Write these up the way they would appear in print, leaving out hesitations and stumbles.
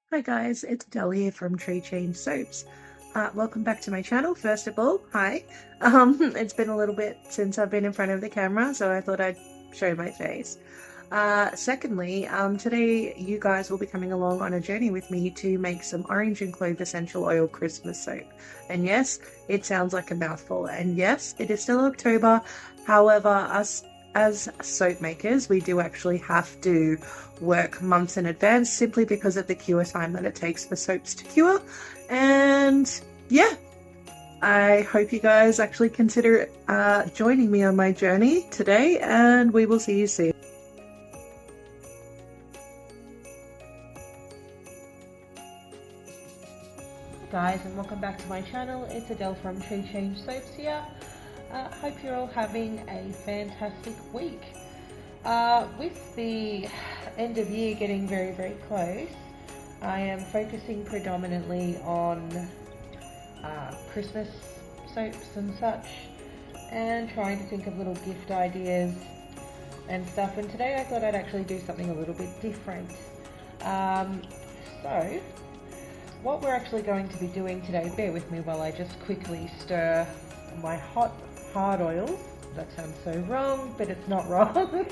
Hi guys, it's Adele here from Tree Change Soaps. Welcome back to my channel. First of all, hi. It's been a little bit since I've been in front of the camera, so I thought I'd show my face. Secondly, today you guys will be coming along on a journey with me to make some orange and clove essential oil Christmas soap. And yes, it sounds like a mouthful. And yes, it is still October. However, us as soap makers, we do actually have to work months in advance simply because of the cure time that it takes for soaps to cure. And yeah, I hope you guys actually consider joining me on my journey today, and we will see you soon. Guys, and welcome back to my channel. It's Adele from Tree Change Soaps here. Hope you're all having a fantastic week. With the end of year getting very close, I am focusing predominantly on Christmas soaps and such, and trying to think of little gift ideas and stuff. And today I thought I'd actually do something a little bit different. So what we're actually going to be doing today, bear with me while I just quickly stir my hot hard oils. That sounds so wrong, but it's not wrong.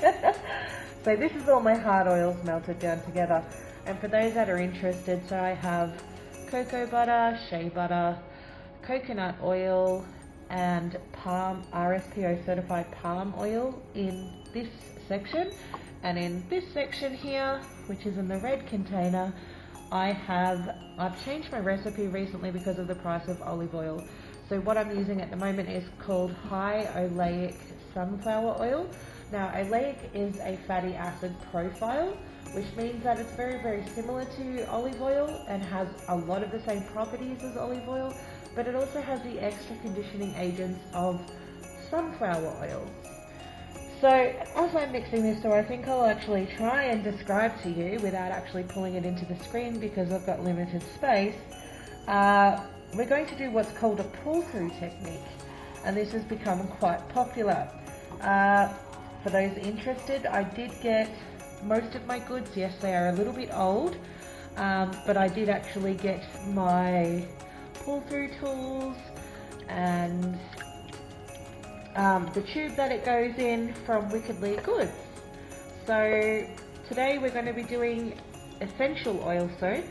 So this is all my hard oils melted down together. And for those that are interested, so I have cocoa butter, shea butter, coconut oil, and palm RSPO certified palm oil in this section. And in this section here, which is in the red container, I've changed my recipe recently because of the price of olive oil. So what I'm using at the moment is called high oleic sunflower oil. Now oleic is a fatty acid profile, which means that it's very similar to olive oil and has a lot of the same properties as olive oil, but it also has the extra conditioning agents of sunflower oil. So as I'm mixing this, I think I'll actually try and describe to you without actually pulling it into the screen because I've got limited space. We're going to do what's called a pull-through technique, and this has become quite popular. For those interested, I did get most of my goods. Yes, they are a little bit old, but I did actually get my pull-through tools and the tube that it goes in from Wickedly Goods. So today we're going to be doing essential oil soaps.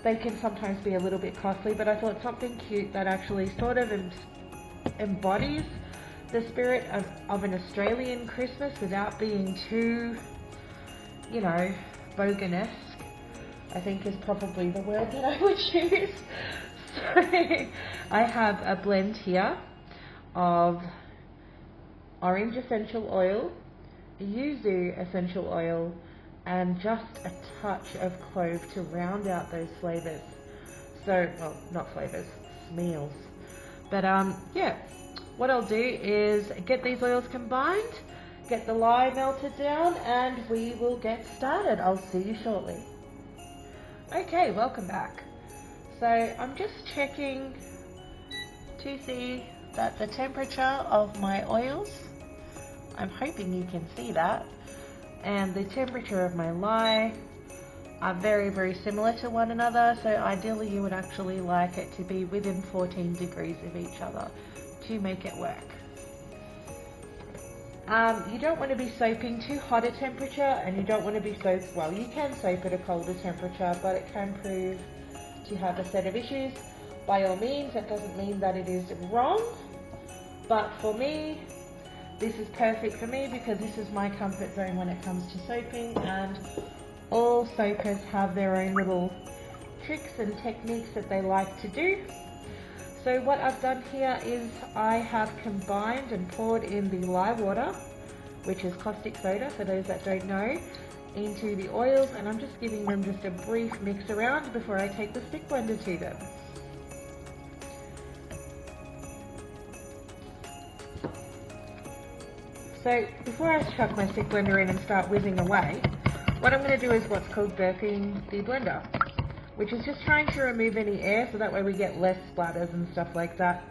They can sometimes be a little bit costly, but I thought something cute that actually sort of embodies the spirit of an Australian Christmas without being too, bogan-esque, I think is probably the word that I would use. So I have a blend here of orange essential oil, yuzu essential oil, and just a touch of clove to round out those flavors. So, well, not flavors, smells. But yeah, what I'll do is get these oils combined, get the lye melted down, and we will get started. I'll see you shortly. Okay, welcome back. So I'm just checking to see that the temperature of my oils, I'm hoping you can see that, and the temperature of my lye are very similar to one another. So ideally you would actually like it to be within 14 degrees of each other to make it work. You don't want to be soaping too hot a temperature, and you don't want to be soaped, well, you can soap at a colder temperature, but it can prove to have a set of issues. By all means, that doesn't mean that it is wrong, but for me, this is perfect for me because this is my comfort zone when it comes to soaping, and all soapers have their own little tricks and techniques that they like to do. So what I've done here is I have combined and poured in the lye water, which is caustic soda for those that don't know, into the oils, and I'm just giving them just a brief mix around before I take the stick blender to them. So before I chuck my stick blender in and start whizzing away, what I'm going to do is what's called burping the blender, which is just trying to remove any air so that way we get less splatters and stuff like that.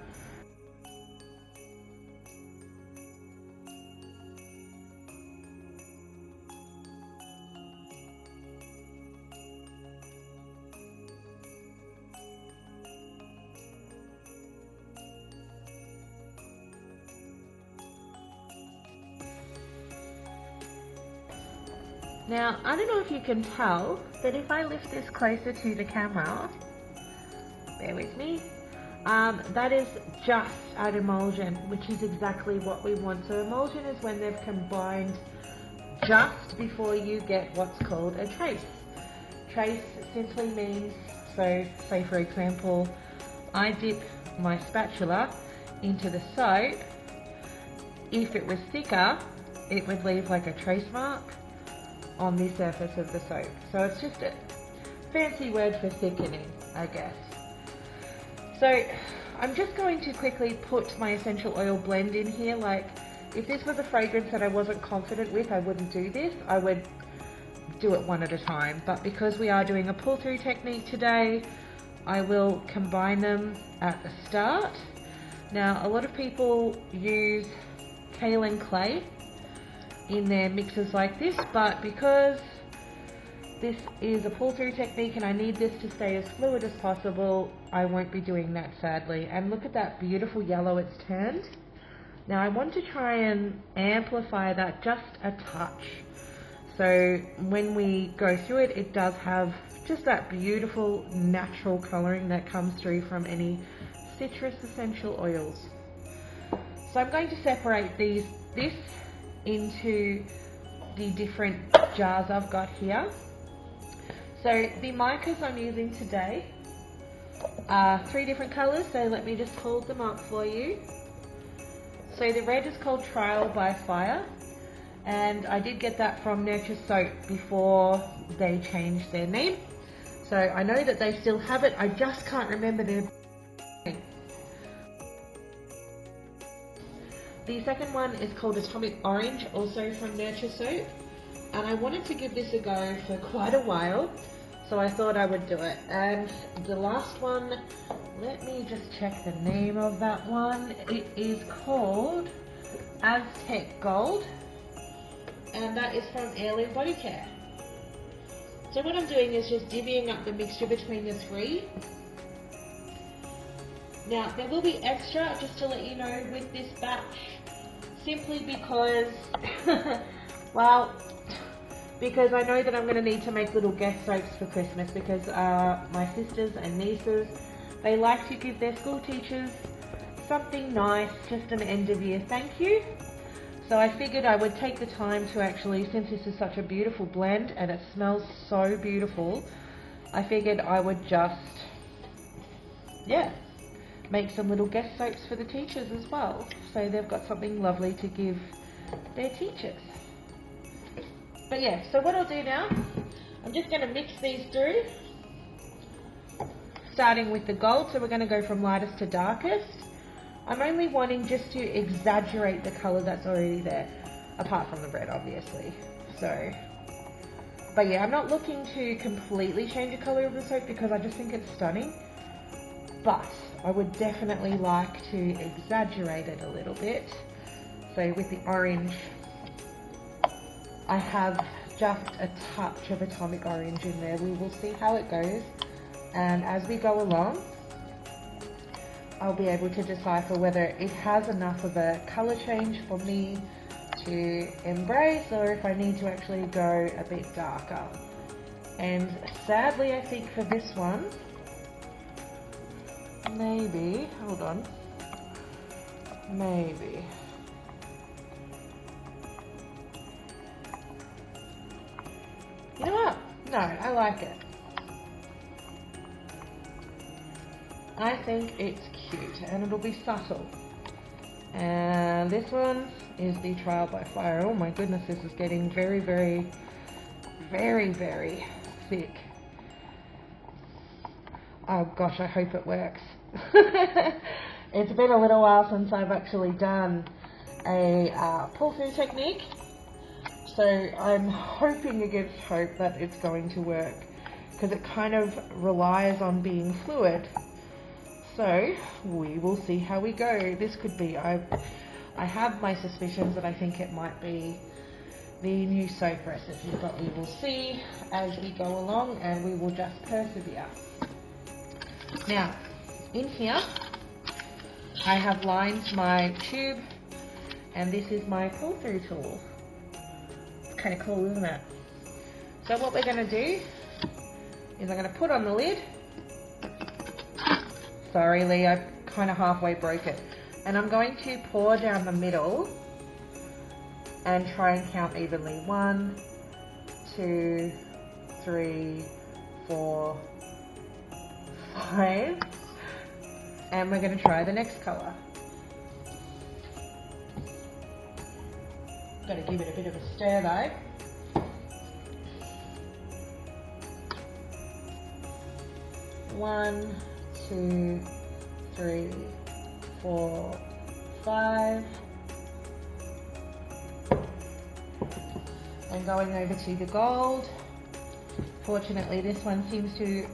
Now, I don't know if you can tell, but if I lift this closer to the camera, bear with me, that is just an emulsion, which is exactly what we want. So emulsion is when they've combined just before you get what's called a trace. Trace simply means, so say for example, I dip my spatula into the soap. If it was thicker, it would leave like a trace mark on the surface of the soap. So it's just a fancy word for thickening, I guess. So I'm just going to quickly put my essential oil blend in here. Like, if this was a fragrance that I wasn't confident with, I wouldn't do this. I would do it one at a time. But because we are doing a pull-through technique today, I will combine them at the start. Now, a lot of people use kaolin clay in their mixes like this, but because this is a pull-through technique and I need this to stay as fluid as possible, I won't be doing that, sadly. And look at that beautiful yellow it's turned. Now I want to try and amplify that just a touch. So when we go through it, it does have just that beautiful natural colouring that comes through from any citrus essential oils. So I'm going to separate this into the different jars I've got here. So the micas I'm using today are 3 different colours, so let me just hold them up for you. So the red is called Trial by Fire, and I did get that from Nurture Soap before they changed their name. So I know that they still have it, I just can't remember their name. The second one is called Atomic Orange, also from Nurture Soap. And I wanted to give this a go for quite a while, so I thought I would do it. And the last one, let me just check the name of that one. It is called Aztec Gold, and that is from Heirloom Body Care. So what I'm doing is just divvying up the mixture between the 3. Now, there will be extra, just to let you know, with this batch, simply because, well, because I know that I'm going to need to make little guest soaps for Christmas, because my sisters and nieces, they like to give their school teachers something nice, just an end of year thank you. So I figured I would take the time to actually, since this is such a beautiful blend and it smells so beautiful, I figured I would just, yeah, make some little guest soaps for the teachers as well. So they've got something lovely to give their teachers. But yeah, so what I'll do now, I'm just going to mix these through, starting with the gold. So we're going to go from lightest to darkest. I'm only wanting just to exaggerate the colour that's already there, apart from the red, obviously. So, but yeah, I'm not looking to completely change the colour of the soap because I just think it's stunning. But I would definitely like to exaggerate it a little bit. So with the orange, I have just a touch of Atomic Orange in there. We will see how it goes, and as we go along, I'll be able to decipher whether it has enough of a colour change for me to embrace, or if I need to actually go a bit darker. And sadly, I think for this one, maybe, hold on, maybe. You know what? No, I like it. I think it's cute and it'll be subtle. And this one is the Trial by Fire. Oh my goodness, this is getting very, very, very, very thick. Oh gosh, I hope it works. It's been a little while since I've actually done a pull-through technique. So I'm hoping against hope that it's going to work, because it kind of relies on being fluid. So we will see how we go. This could be, I have my suspicions that I think it might be the new soap recipe, but we will see as we go along, and we will just persevere. Now, in here, I have lined my tube, and this is my pull-through tool. Kind of cool, isn't it? So what we're going to do is I'm going to put on the lid. Sorry, Lee, I kind of halfway broke it. And I'm going to pour down the middle and try and count evenly. 1, 2, 3, 4, 5. And we're going to try the next colour. Got to give it a bit of a stir though. One, 2, 3, 4, 5. And going over to the gold. Fortunately, this one seems to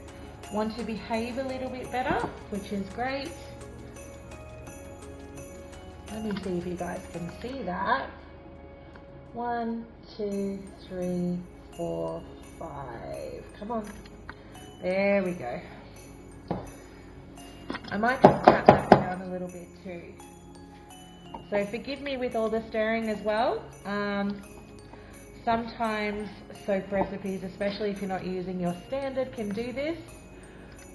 want to behave a little bit better, which is great. Let me see if you guys can see that. 1, 2, 3, 4, 5. Come on. There we go. I might just tap that down a little bit too. So forgive me with all the stirring as well. Sometimes soap recipes, especially if you're not using your standard, can do this.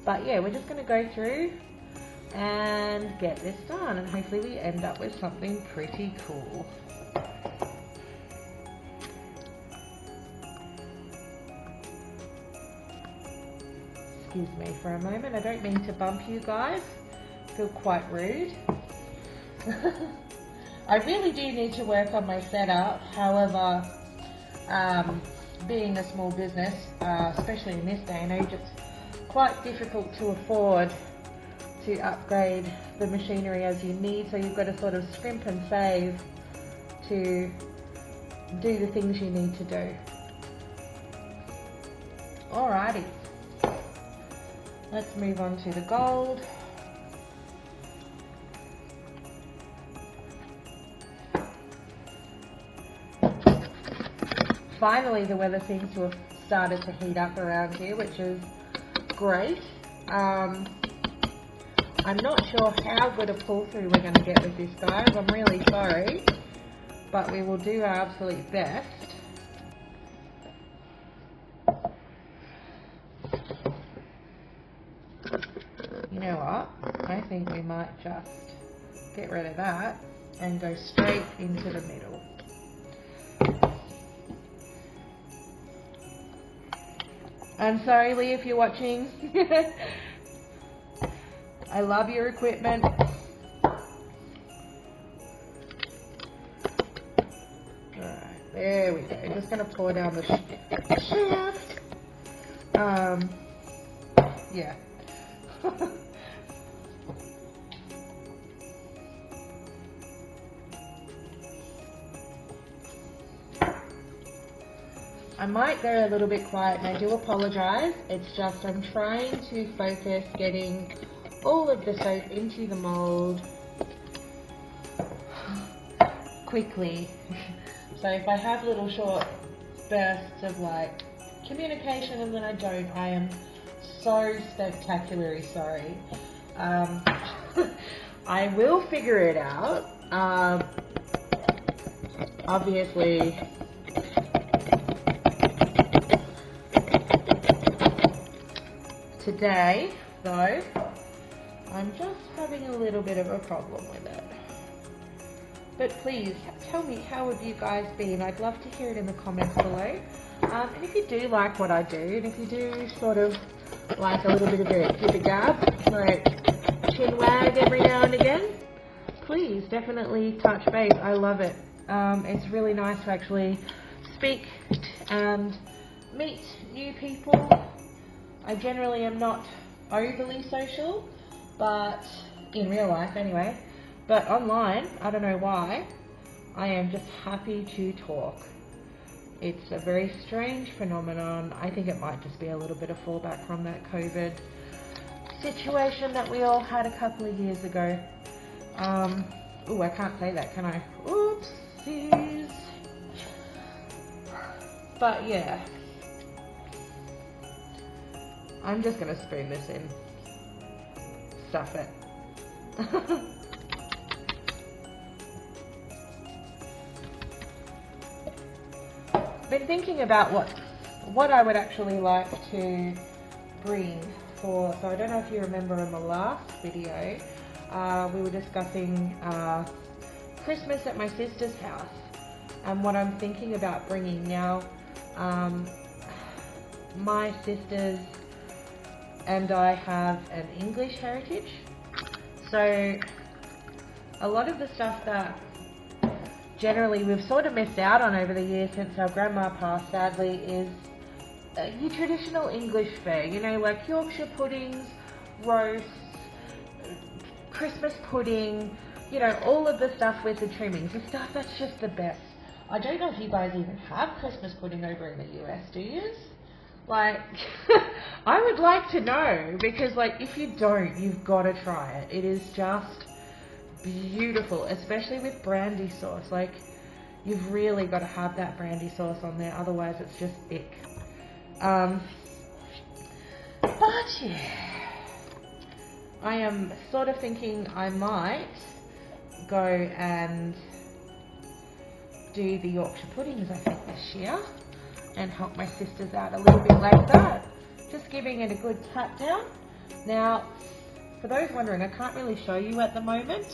But yeah, we're just going to go through and get this done, and hopefully we end up with something pretty cool. Excuse me for a moment, I don't mean to bump you guys. I feel quite rude. I really do need to work on my setup. However, being a small business, especially in this day and age, it's quite difficult to afford to upgrade the machinery as you need, so you've got to sort of scrimp and save to do the things you need to do. Alrighty, let's move on to the gold. Finally, the weather seems to have started to heat up around here, which is great. I'm not sure how good a pull through we're going to get with this, guys. I'm really sorry, but we will do our absolute best. You know what? I think we might just get rid of that and go straight into the middle. I'm sorry, Lee, if you're watching. I love your equipment. Alright, there we go. I'm just going to pour down the shaft. Yeah. I might go a little bit quiet, and I do apologise. It's just I'm trying to focus getting all of the soap into the mould quickly. So if I have little short bursts of like communication and then I don't, I am so spectacularly sorry. I will figure it out. Obviously, today, though, I'm just having a little bit of a problem with it. But please, tell me, how have you guys been? I'd love to hear it in the comments below. And if you do like what I do, and if you do sort of like a little bit of a give a gab, like chin wag every now and again, please definitely touch base. I love it. It's really nice to actually speak and meet new people. I generally am not overly social, but in real life anyway, but online, I don't know why, I am just happy to talk. It's a very strange phenomenon. I think it might just be a little bit of fallback from that COVID situation that we all had a couple of years ago. Oh, I can't say that, can I? Oopsies. But yeah, I'm just going to spoon this in. Stuff it. Been thinking about what I would actually like to bring for, so I don't know if you remember in the last video, we were discussing Christmas at my sister's house and what I'm thinking about bringing now. My sisters and I have an English heritage, so a lot of the stuff that generally we've sort of missed out on over the years since our grandma passed, sadly, is your traditional English fare, you know, like Yorkshire puddings, roasts, Christmas pudding, you know, all of the stuff with the trimmings, the stuff that's just the best. I don't know if you guys even have Christmas pudding over in the US, do you? Like, I would like to know, because like if you don't, you've got to try it. It is just beautiful, especially with brandy sauce. Like, you've really got to have that brandy sauce on there, otherwise it's just ick. But yeah, I am sort of thinking I might go and do the Yorkshire puddings, I think, this year, and help my sisters out a little bit like that. Just giving it a good tap down. Now, for those wondering, I can't really show you at the moment,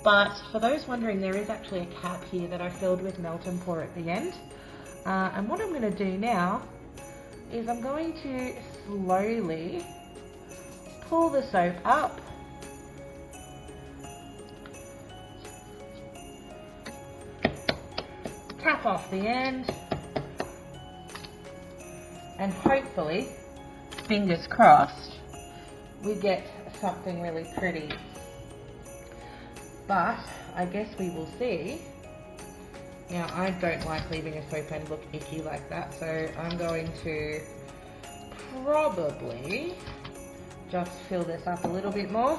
but for those wondering, there is actually a cap here that I filled with melt and pour at the end. And what I'm going to do now is I'm going to slowly pull the soap up, tap off the end, and hopefully, fingers crossed, we get something really pretty. But I guess we will see. Now, I don't like leaving a soap end look icky like that, so I'm going to probably just fill this up a little bit more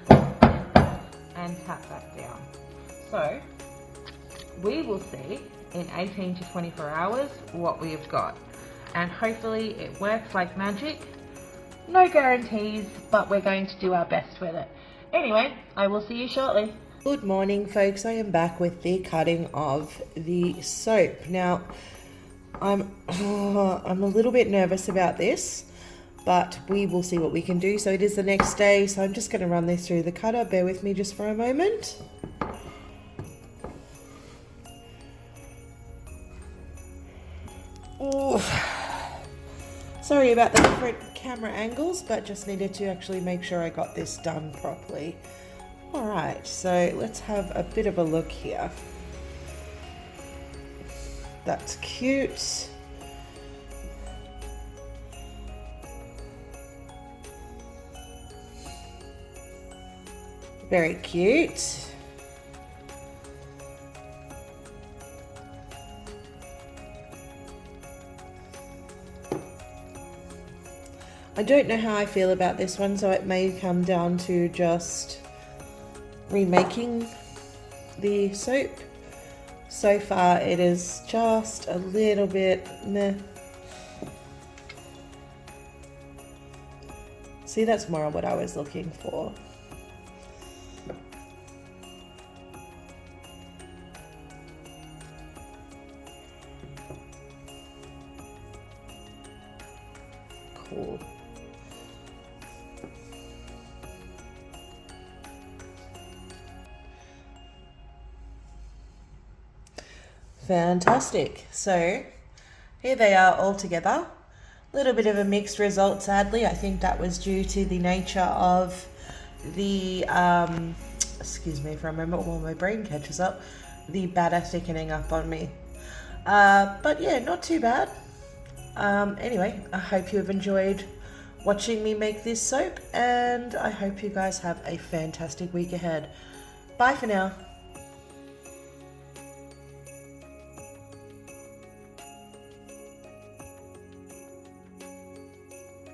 and tap that down. So we will see in 18 to 24 hours what we've got, and hopefully it works like magic. No guarantees, but we're going to do our best with it. Anyway, I will see you shortly. Good morning, folks. I am back with the cutting of the soap. Now, I'm a little bit nervous about this, but we will see what we can do. So it is the next day, so I'm just going to run this through the cutter. Bear with me just for a moment. Oh, sorry about the different camera angles, but just needed to actually make sure I got this done properly. Alright, so let's have a bit of a look here. That's cute. Very cute. I don't know how I feel about this one, so it may come down to just remaking the soap. So far it is just a little bit meh. See, that's more what I was looking for. Cool. Fantastic. So here they are all together. A little bit of a mixed result, sadly. I think that was due to the nature of the, excuse me for a moment while my brain catches up, the batter thickening up on me. But yeah, not too bad. Anyway, I hope you have enjoyed watching me make this soap, and I hope you guys have a fantastic week ahead. Bye for now.